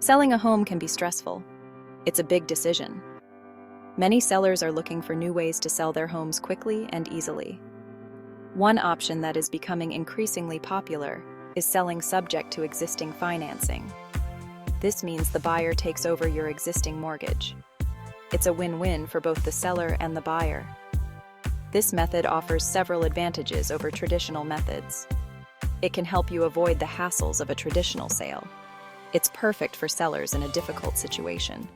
Selling a home can be stressful. It's a big decision. Many sellers are looking for new ways to sell their homes quickly and easily. One option that is becoming increasingly popular is selling subject to existing financing. This means the buyer takes over your existing mortgage. It's a win-win for both the seller and the buyer. This method offers several advantages over traditional methods. It can help you avoid the hassles of a traditional sale. It's perfect for sellers in a difficult situation.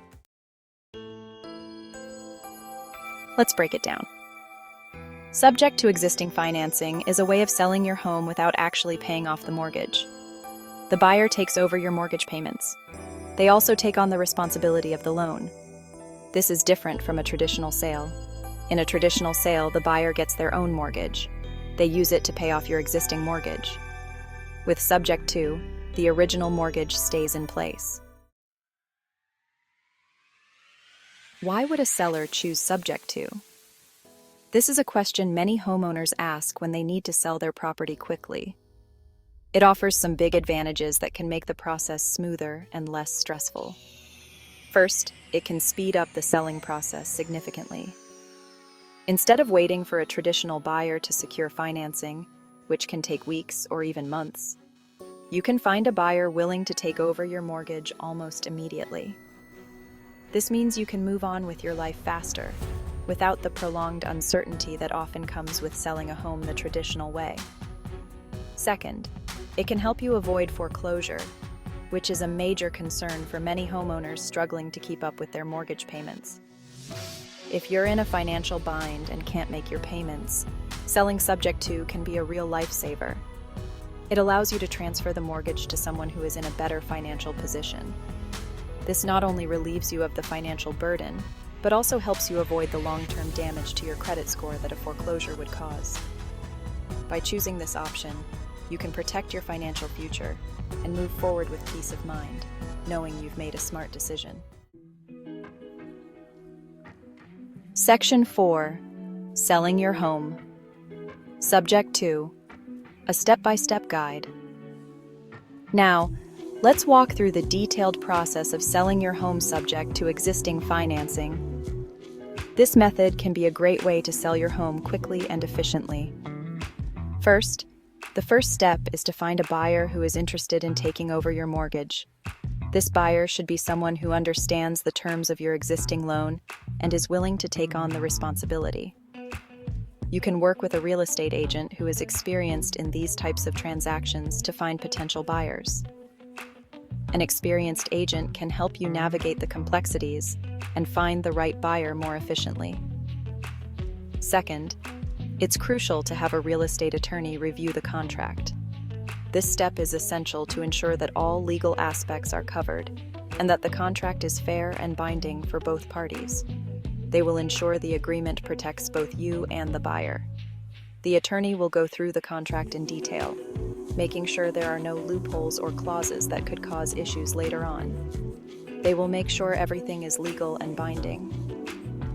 Let's break it down. Subject to existing financing is a way of selling your home without actually paying off the mortgage. The buyer takes over your mortgage payments. They also take on the responsibility of the loan. This is different from a traditional sale. In a traditional sale, the buyer gets their own mortgage. They use it to pay off your existing mortgage. With subject to, the original mortgage stays in place. Why would a seller choose subject to? This is a question many homeowners ask when they need to sell their property quickly. It offers some big advantages that can make the process smoother and less stressful. First, it can speed up the selling process significantly. Instead of waiting for a traditional buyer to secure financing, which can take weeks or even months, you can find a buyer willing to take over your mortgage almost immediately. This means you can move on with your life faster, without the prolonged uncertainty that often comes with selling a home the traditional way. Second, it can help you avoid foreclosure, which is a major concern for many homeowners struggling to keep up with their mortgage payments. If you're in a financial bind and can't make your payments, selling subject to can be a real lifesaver. It allows you to transfer the mortgage to someone who is in a better financial position. This not only relieves you of the financial burden, but also helps you avoid the long-term damage to your credit score that a foreclosure would cause. By choosing this option, you can protect your financial future and move forward with peace of mind, knowing you've made a smart decision. Section 4. Selling your home. Subject to, a step-by-step guide. Now, let's walk through the detailed process of selling your home subject to existing financing. This method can be a great way to sell your home quickly and efficiently. First, the first step is to find a buyer who is interested in taking over your mortgage. This buyer should be someone who understands the terms of your existing loan and is willing to take on the responsibility. You can work with a real estate agent who is experienced in these types of transactions to find potential buyers. An experienced agent can help you navigate the complexities and find the right buyer more efficiently. Second, it's crucial to have a real estate attorney review the contract. This step is essential to ensure that all legal aspects are covered and that the contract is fair and binding for both parties. They will ensure the agreement protects both you and the buyer. The attorney will go through the contract in detail, making sure there are no loopholes or clauses that could cause issues later on. They will make sure everything is legal and binding.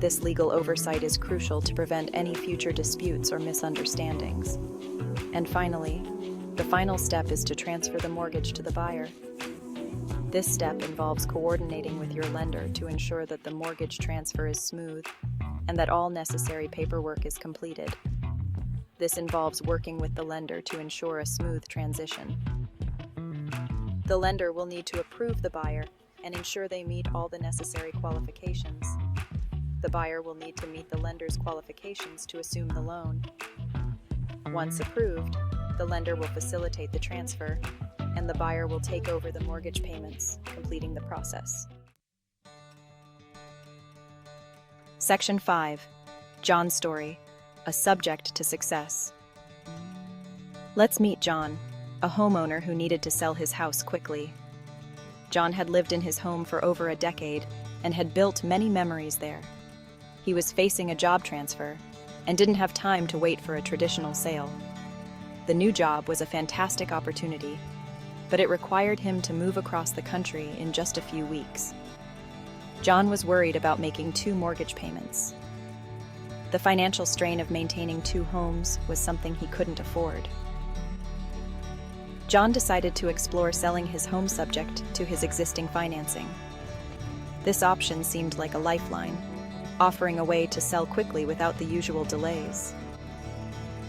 This legal oversight is crucial to prevent any future disputes or misunderstandings. And finally, the final step is to transfer the mortgage to the buyer. This step involves coordinating with your lender to ensure that the mortgage transfer is smooth and that all necessary paperwork is completed. This involves working with the lender to ensure a smooth transition. The lender will need to approve the buyer and ensure they meet all the necessary qualifications. The buyer will need to meet the lender's qualifications to assume the loan. Once approved, the lender will facilitate the transfer, and the buyer will take over the mortgage payments, completing the process. Section 5. John's story, a subject to success. Let's meet John, a homeowner who needed to sell his house quickly. John had lived in his home for over a decade and had built many memories there. He was facing a job transfer and didn't have time to wait for a traditional sale. The new job was a fantastic opportunity, but it required him to move across the country in just a few weeks. John was worried about making 2 mortgage payments. The financial strain of maintaining 2 homes was something he couldn't afford. John decided to explore selling his home subject to his existing financing. This option seemed like a lifeline, offering a way to sell quickly without the usual delays.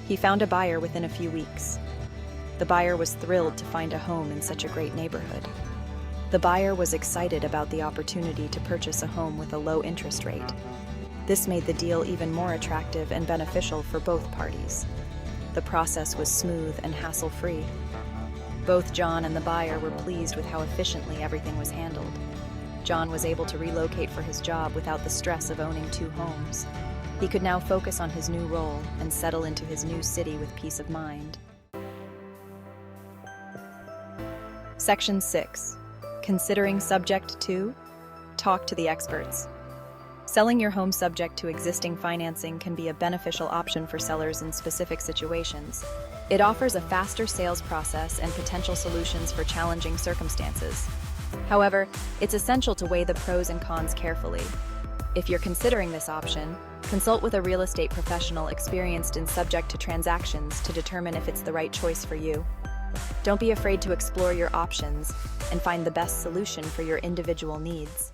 He found a buyer within a few weeks. The buyer was thrilled to find a home in such a great neighborhood. The buyer was excited about the opportunity to purchase a home with a low interest rate. This made the deal even more attractive and beneficial for both parties. The process was smooth and hassle-free. Both John and the buyer were pleased with how efficiently everything was handled. John was able to relocate for his job without the stress of owning two homes. He could now focus on his new role and settle into his new city with peace of mind. Section 6. Considering Subject 2? Talk to the experts. Selling your home subject to existing financing can be a beneficial option for sellers in specific situations. It offers a faster sales process and potential solutions for challenging circumstances. However, it's essential to weigh the pros and cons carefully. If you're considering this option, consult with a real estate professional experienced in subject to transactions to determine if it's the right choice for you. Don't be afraid to explore your options and find the best solution for your individual needs.